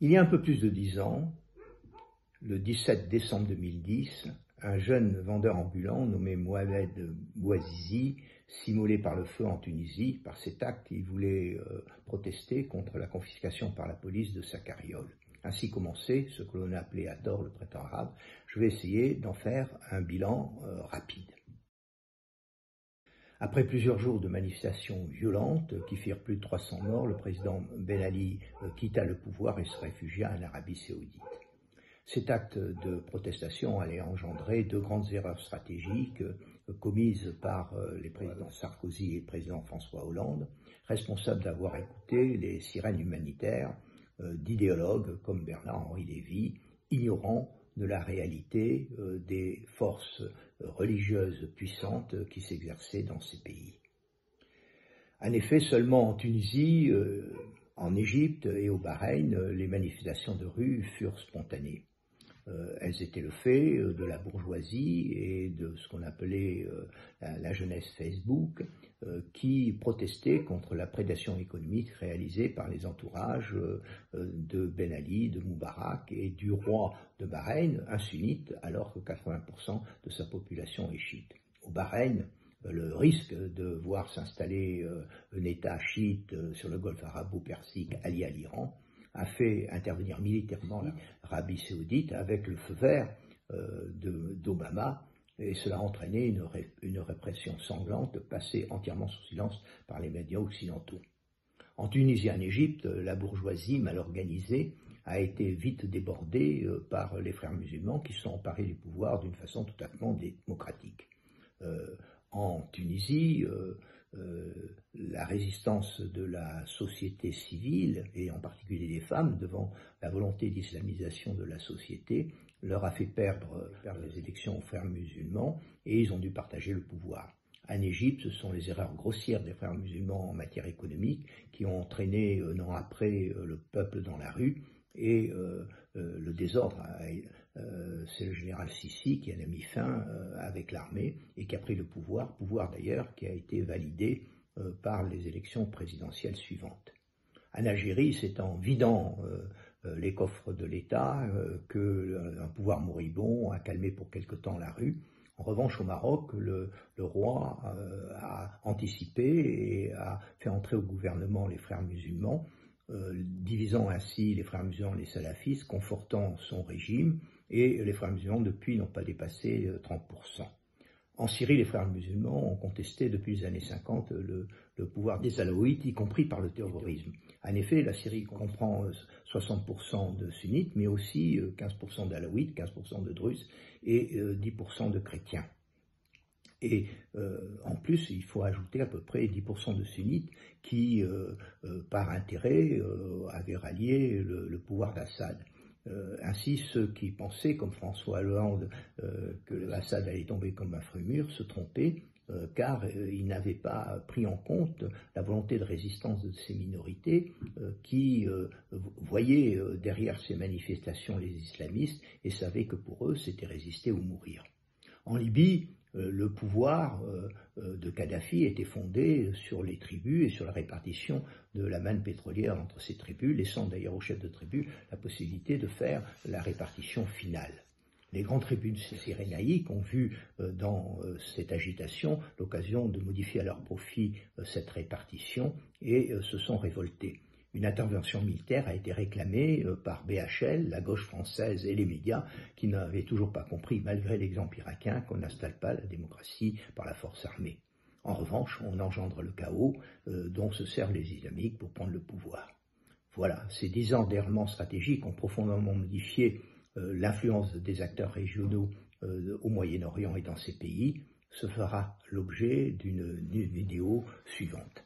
Il y a un peu plus de 10 ans, le 17 décembre 2010, un jeune vendeur ambulant nommé Mohamed Bouazizi s'immolait par le feu en Tunisie. Par cet acte, il voulait protester contre la confiscation par la police de sa carriole. Ainsi commençait ce que l'on a appelé à tort le printemps arabe. Je vais essayer d'en faire un bilan rapide. Après plusieurs jours de manifestations violentes qui firent plus de 300 morts, le président Ben Ali quitta le pouvoir et se réfugia en Arabie saoudite. Cet acte de protestation allait engendrer deux grandes erreurs stratégiques commises par les présidents Sarkozy et le président François Hollande, responsables d'avoir écouté les sirènes humanitaires d'idéologues comme Bernard-Henri Lévy, ignorant de la réalité des forces religieuses puissantes qui s'exerçaient dans ces pays. En effet, seulement en Tunisie, en Égypte et au Bahreïn, les manifestations de rue furent spontanées. Elles étaient le fait de la bourgeoisie et de ce qu'on appelait la jeunesse Facebook, qui protestait contre la prédation économique réalisée par les entourages de Ben Ali, de Moubarak et du roi de Bahreïn, un sunnite, alors que 80% de sa population est chiite. Au Bahreïn, le risque de voir s'installer un État chiite sur le golfe arabo-persique allié à l'Iran a fait intervenir militairement l'Arabie saoudite avec le feu vert d'Obama, et cela a entraîné une répression sanglante passée entièrement sous silence par les médias occidentaux. En Tunisie et en Égypte, la bourgeoisie mal organisée a été vite débordée par les frères musulmans qui se sont emparés du pouvoir d'une façon totalement démocratique. En Tunisie, la résistance de la société civile, et en particulier des femmes, devant la volonté d'islamisation de la société, leur a fait perdre les élections aux frères musulmans, et ils ont dû partager le pouvoir. En Égypte, ce sont les erreurs grossières des frères musulmans en matière économique qui ont entraîné un an après le peuple dans la rue, et le désordre, c'est le général Sissi qui en a mis fin avec l'armée et qui a pris le pouvoir d'ailleurs qui a été validé par les élections présidentielles suivantes. En Algérie, c'est en vidant les coffres de l'État qu'un pouvoir moribond a calmé pour quelque temps la rue. En revanche, au Maroc, le roi a anticipé et a fait entrer au gouvernement les frères musulmans, divisant ainsi les frères musulmans et les salafistes, confortant son régime, et les frères musulmans depuis n'ont pas dépassé 30%. En Syrie, les frères musulmans ont contesté depuis les années 50 le pouvoir des alaouites, y compris par le terrorisme. En effet, la Syrie comprend 60% de sunnites, mais aussi 15% d'alaouites, 15% de druzes et 10% de chrétiens. Et en plus, il faut ajouter à peu près 10% de sunnites qui, par intérêt, avaient rallié le pouvoir d'Assad. Ainsi, ceux qui pensaient, comme François Hollande, que Assad allait tomber comme un fruit mûr, se trompaient, car ils n'avaient pas pris en compte la volonté de résistance de ces minorités qui voyaient derrière ces manifestations les islamistes et savaient que pour eux, c'était résister ou mourir. En Libye, le pouvoir de Kadhafi était fondé sur les tribus et sur la répartition de la manne pétrolière entre ces tribus, laissant d'ailleurs aux chefs de tribus la possibilité de faire la répartition finale. Les grandes tribus cyrénaïques ont vu dans cette agitation l'occasion de modifier à leur profit cette répartition et se sont révoltés. Une intervention militaire a été réclamée par BHL, la gauche française et les médias qui n'avaient toujours pas compris, malgré l'exemple irakien, qu'on n'installe pas la démocratie par la force armée. En revanche, on engendre le chaos dont se servent les islamiques pour prendre le pouvoir. Voilà, ces 10 ans d'errement stratégique ont profondément modifié l'influence des acteurs régionaux au Moyen-Orient et dans ces pays. Ce fera l'objet d'une vidéo suivante.